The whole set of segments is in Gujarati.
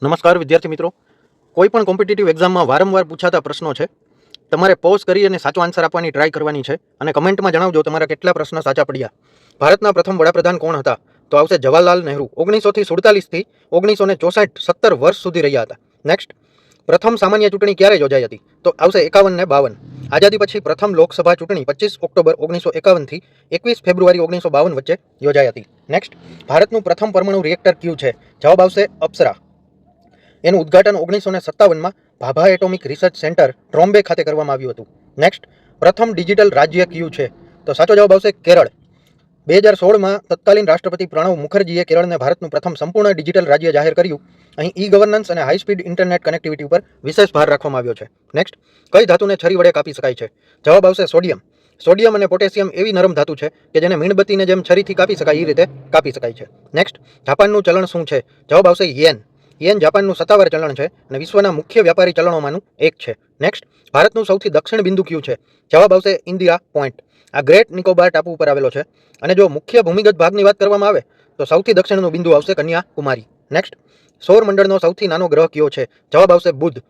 નમસ્કાર વિદ્યાર્થી મિત્રો, કોઈ પણ કોમ્પિટિટિવ એક્ઝામમાં વારંવાર પૂછાતા પ્રશ્નો છે. તમારે પોઝ કરી અને સાચો આન્સર આપવાની ટ્રાય કરવાની છે અને કમેન્ટમાં જણાવજો તમારા કેટલા પ્રશ્ન સાચા પડ્યા. ભારતના પ્રથમ વડાપ્રધાન કોણ હતા? તો આવશે જવાહરલાલ નહેરુ. 1947 થી 1964 17 વર્ષ સુધી રહ્યા હતા. નેક્સ્ટ, પ્રથમ સામાન્ય ચૂંટણી ક્યારે યોજાઈ હતી? તો આવશે 51 ને 52. આઝાદી પછી પ્રથમ લોકસભા ચૂંટણી 25 ઓક્ટોબર 1951 થી 21 ફેબ્રુઆરી 1952 વચ્ચે યોજાઈ હતી. નેક્સ્ટ, ભારતનું પ્રથમ પરમાણુ રિએક્ટર કયું છે? જવાબ આવશે અપ્સરા. એનું ઉદ્ઘાટન 1957માં Bhabha atomic research centre Trombay ખાતે કરવામાં આવ્યું હતું. નેક્સ્ટ, પ્રથમ ડિજિટલ રાજ્ય કયું છે? તો સાચો જવાબ આવશે કેરળ. 2016માં તત્કાલીન રાષ્ટ્રપતિ પ્રણવ મુખર્જીએ કેરળને ભારતનું પ્રથમ સંપૂર્ણ ડિજિટલ રાજ્ય જાહેર કર્યું. અહીં ઈ ગવર્નન્સ અને હાઈ સ્પીડ ઇન્ટરનેટ કનેક્ટિવિટી ઉપર વિશેષ ભાર રાખવામાં આવ્યો છે. નેક્સ્ટ, કઈ ધાતુને છરી વડે કાપી શકાય છે? જવાબ આવશે સોડિયમ. સોડિયમ અને પોટેશિયમ એવી નરમ ધાતુ છે કે જેને મીણબત્તીને જેમ છરીથી કાપી શકાય એ રીતે કાપી શકાય છે. નેક્સ્ટ, જાપાનનું ચલણ શું છે? જવાબ આવશે યેન. યેન જાપાનનું સત્તાવાર ચલણ છે અને વિશ્વના મુખ્ય વ્યાપારી ચલણોમાંનું એક છે. નેક્સ્ટ, ભારતનું સૌથી દક્ષિણ બિંદુ કયું છે? જવાબ આવશે ઇન્દિરા પોઈન્ટ. આ ગ્રેટ નિકોબાર ટાપુ ઉપર આવેલો છે અને જો મુખ્ય ભૂમિગત ભાગની વાત કરવામાં આવે તો સૌથી દક્ષિણનું બિંદુ આવશે કન્યાકુમારી. નેક્સ્ટ, સૌર મંડળનો સૌથી નાનો ગ્રહ કયો છે? જવાબ આવશે બુધ.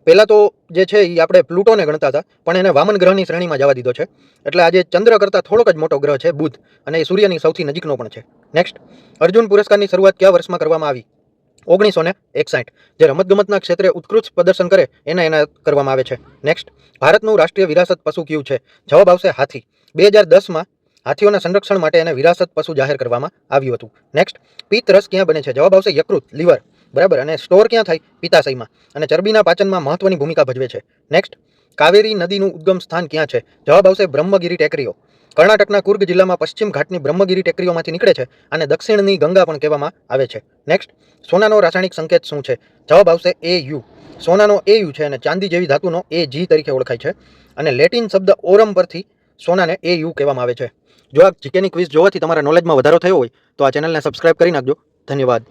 પહેલાં તો જે છે એ આપણે પ્લુટોને ગણતા હતા, પણ એને વામન ગ્રહની શ્રેણીમાં જવા દીધો છે. એટલે આજે ચંદ્ર કરતાં થોડોક જ મોટો ગ્રહ છે બુધ, અને એ સૂર્યની સૌથી નજીકનો પણ છે. નેક્સ્ટ, અર્જુન પુરસ્કારની શરૂઆત કયા વર્ષમાં કરવામાં આવી? 1961. જે રમતગમતના ક્ષેત્રે ઉત્કૃષ્ટ પ્રદર્શન કરે એને એનાયત કરવામાં આવે છે. નેક્સ્ટ, ભારતનું રાષ્ટ્રીય વિરાસત પશુ કયું છે? જવાબ આવશે હાથી. 2010માં હાથીઓના સંરક્ષણ માટે એને વિરાસત પશુ જાહેર કરવામાં આવ્યું હતું. નેક્સ્ટ, પિત્ત રસ ક્યાં બને છે? જવાબ આવશે યકૃત, લીવર. બરાબર. અને સ્ટોર ક્યાં થાય? પિત્તાશયમાં. અને ચરબીના પાચનમાં મહત્વની ભૂમિકા ભજવે છે. નેક્સ્ટ, કાવેરી નદીનું ઉદ્ગમ સ્થાન ક્યાં છે? જવાબ આવશે બ્રહ્મગીરી ટેકરીઓ. કર્ણાટકના કુર્ગ જિલ્લામાં પશ્ચિમ ઘાટની બ્રહ્મગીરી ટેકરીઓમાંથી નીકળે છે અને દક્ષિણની ગંગા પણ કહેવામાં આવે છે. નેક્સ્ટ, સોનાનો રાસાયણિક સંકેત શું છે? જવાબ આવશે AU. સોનાનો AU છે અને ચાંદી જેવી ધાતુનો AG તરીકે ઓળખાય છે. અને લેટિન શબ્દ ઓરમ પરથી સોનાને AU કહેવામાં આવે છે. જો આ જીકેની ક્વિઝ જોવાથી તમારા નોલેજમાં વધારો થયો હોય તો આ ચેનલને સબસ્ક્રાઇબ કરી નાખજો. ધન્યવાદ.